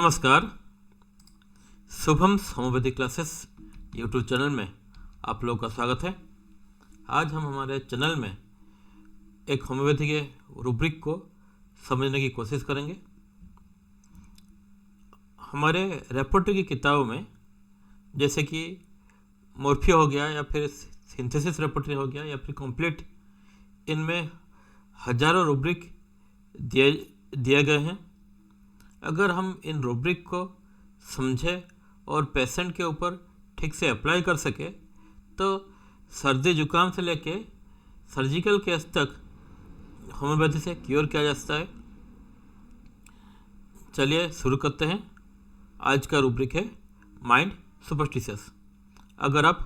नमस्कार। Shubham homeopathy classes YouTube channel में आप लोगों का स्वागत है। आज हम हमारे चैनल में एक होम्योपैथी के रूब्रिक को समझने की कोशिश करेंगे। हमारे रेपर्टरी की किताबों में जैसे कि मोर्फिया हो गया या फिर सिंथेसिस रेपर्टरी हो गया या फिर कंप्लीट, इनमें हजारों रूब्रिक दिए गए हैं। अगर हम इन रूब्रिक को समझें और पेशेंट के ऊपर ठीक से अप्लाई कर सके तो सर्दी जुकाम से लेके सर्जिकल केस तक होम्योपैथी से क्योर किया जा सकता है। चलिए शुरू करते हैं। आज का रूब्रिक है माइंड सुपरस्टिशियस। अगर आप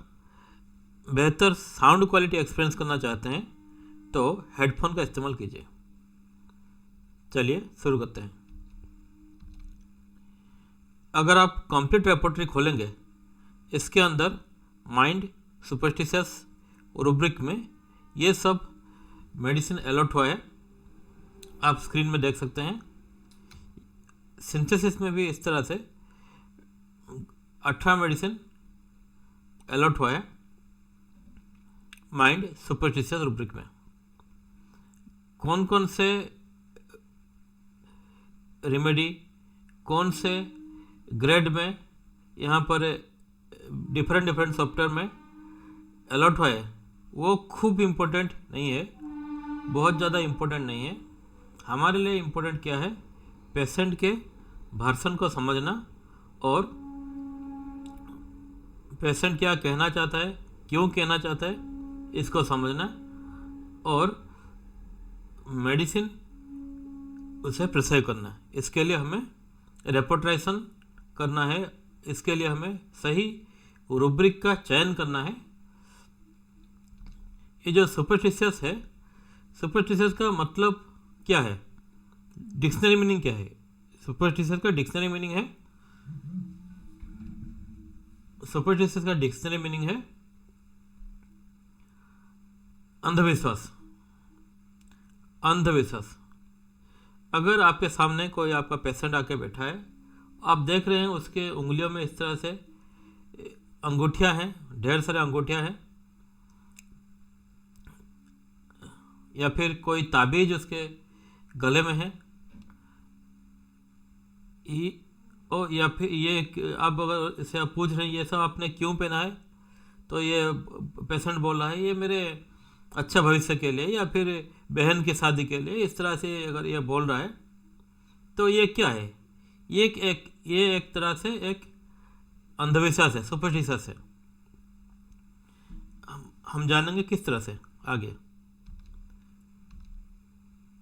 बेहतर साउंड क्वालिटी एक्सपीरियंस करना चाहते हैं तो हेडफोन का इस्तेमाल कीजिए। चलिए शुरू करते हैं। अगर आप कंप्लीट रेपर्टरी खोलेंगे, इसके अंदर माइंड सुपरस्टिशियस रूब्रिक में ये सब मेडिसिन अलॉट हुआ है, आप स्क्रीन में देख सकते हैं। सिंथेसिस में भी इस तरह से 18 मेडिसिन अलॉट हुआ है माइंड सुपरस्टिशियस रूब्रिक में। कौन कौन से रेमेडी, कौन से ग्रेड में यहाँ पर डिफरेंट सॉफ्टवेयर में अलॉट हुआ है, वो खूब इम्पोर्टेंट नहीं है, बहुत ज़्यादा इम्पोर्टेंट नहीं है। हमारे लिए इम्पोर्टेंट क्या है, पेशेंट के भाषण को समझना और पेशेंट क्या कहना चाहता है, क्यों कहना चाहता है, इसको समझना और मेडिसिन उसे प्रिस्क्राइब करना। इसके लिए हमें रेपर्टराइजेशन करना है, इसके लिए हमें सही रूब्रिक का चयन करना है। ये जो सुपरस्टिशियस है, सुपरस्टिशियस का मतलब क्या है, डिक्शनरी मीनिंग क्या है? सुपरस्टिशियस का डिक्शनरी मीनिंग है, सुपरस्टिशियस का डिक्शनरी मीनिंग है अंधविश्वास। अंधविश्वास। अगर आपके सामने कोई आपका पेशेंट आके बैठा है, आप देख रहे हैं उसके उंगलियों में इस तरह से अंगूठियां हैं, ढेर सारे अंगूठियां हैं, या फिर कोई ताबीज उसके गले में है, या फिर ये आप अगर इसे आप पूछ रहे हैं ये सब आपने क्यों पहना है, तो ये पेशेंट बोल रहा है ये मेरे अच्छा भविष्य के लिए या फिर बहन की शादी के लिए, इस तरह से अगर ये बोल रहा है तो ये क्या है? ये एक तरह से एक अंधविश्वास है, सुपरस्टिशियस है। हम जानेंगे किस तरह से आगे।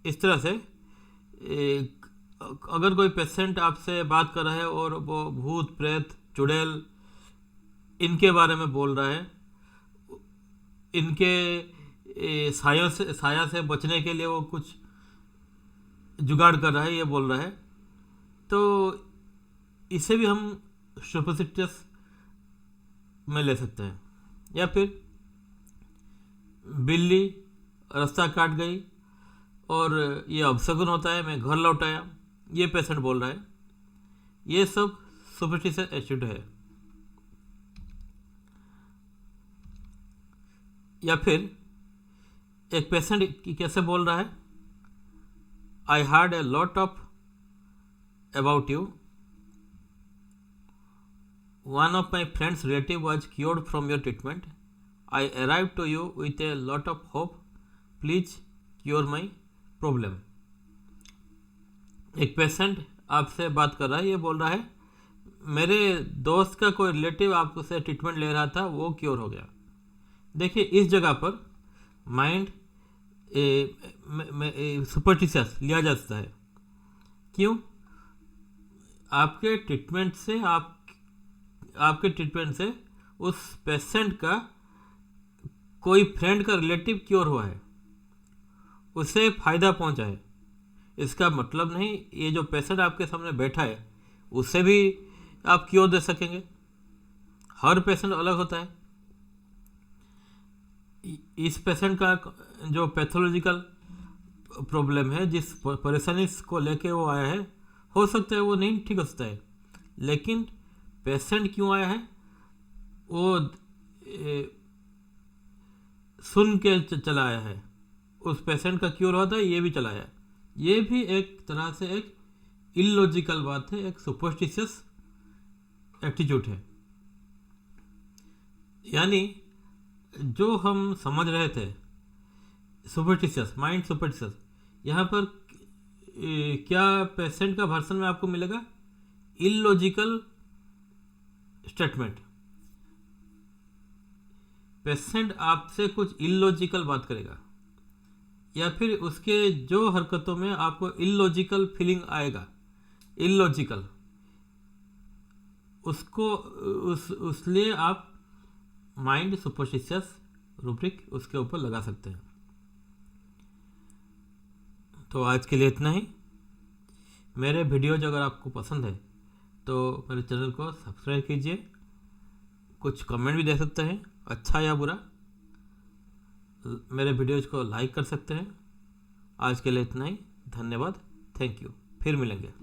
इस तरह से अगर कोई पेशेंट आपसे बात कर रहा है और वो भूत प्रेत चुड़ैल इनके बारे में बोल रहा है, इनके साया से बचने के लिए वो कुछ जुगाड़ कर रहा है, ये बोल रहा है, तो इसे भी हम सुपरस्टिशियस में ले सकते हैं। या फिर बिल्ली रास्ता काट गई और ये अपशगुन होता है, मैं घर लौट आया, ये पेशेंट बोल रहा है, ये सब सुपरस्टिशियस एटीट्यूड है। या फिर एक पेशेंट कैसे बोल रहा है, I heard a lot of about you, one of my friends relative was cured from your treatment, I arrive to you with a lot of hope, please cure my problem. एक patient आपसे बात कर रहा है, ये बोल रहा है मेरे दोस्त का कोई रिलेटिव आपसे ट्रीटमेंट ले रहा था, वो क्योर हो गया। देखिए इस जगह पर माइंड सुपरस्टिशियस लिया जा सकता है। क्यों? आपके ट्रीटमेंट से उस पेशेंट का कोई फ्रेंड का रिलेटिव क्योर हुआ है, उसे फायदा पहुंचा है। इसका मतलब नहीं ये जो पेशेंट आपके सामने बैठा है उससे भी आप क्योर दे सकेंगे। हर पेशेंट अलग होता है। इस पेशेंट का जो पैथोलॉजिकल प्रॉब्लम है, जिस परेशानी को लेके वो आया है, हो सकता है वो नहीं ठीक हो सकता है, लेकिन पेशेंट क्यों आया है वो सुन के चला आया है, उस पेशेंट का क्योर होता है ये भी चला आया। ये भी एक तरह से एक इलॉजिकल बात है, एक सुपरस्टिशियस एटीट्यूड है। यानी जो हम समझ रहे थे सुपरस्टिशियस, माइंड सुपरस्टिशियस, यहाँ पर क्या पेशेंट का वर्सन में आपको मिलेगा इलॉजिकल स्टेटमेंट। पेशेंट आपसे कुछ इलॉजिकल बात करेगा या फिर उसके जो हरकतों में आपको इलॉजिकल फीलिंग आएगा, इलॉजिकल, उसको उसलिए आप माइंड सुपरस्टिशियस रूब्रिक उसके ऊपर लगा सकते हैं। तो आज के लिए इतना ही। मेरे वीडियोज अगर आपको पसंद है तो मेरे चैनल को सब्सक्राइब कीजिए, कुछ कमेंट भी दे सकते हैं, अच्छा या बुरा। मेरे वीडियोज को लाइक कर सकते हैं। आज के लिए इतना ही, धन्यवाद, थैंक यू, फिर मिलेंगे।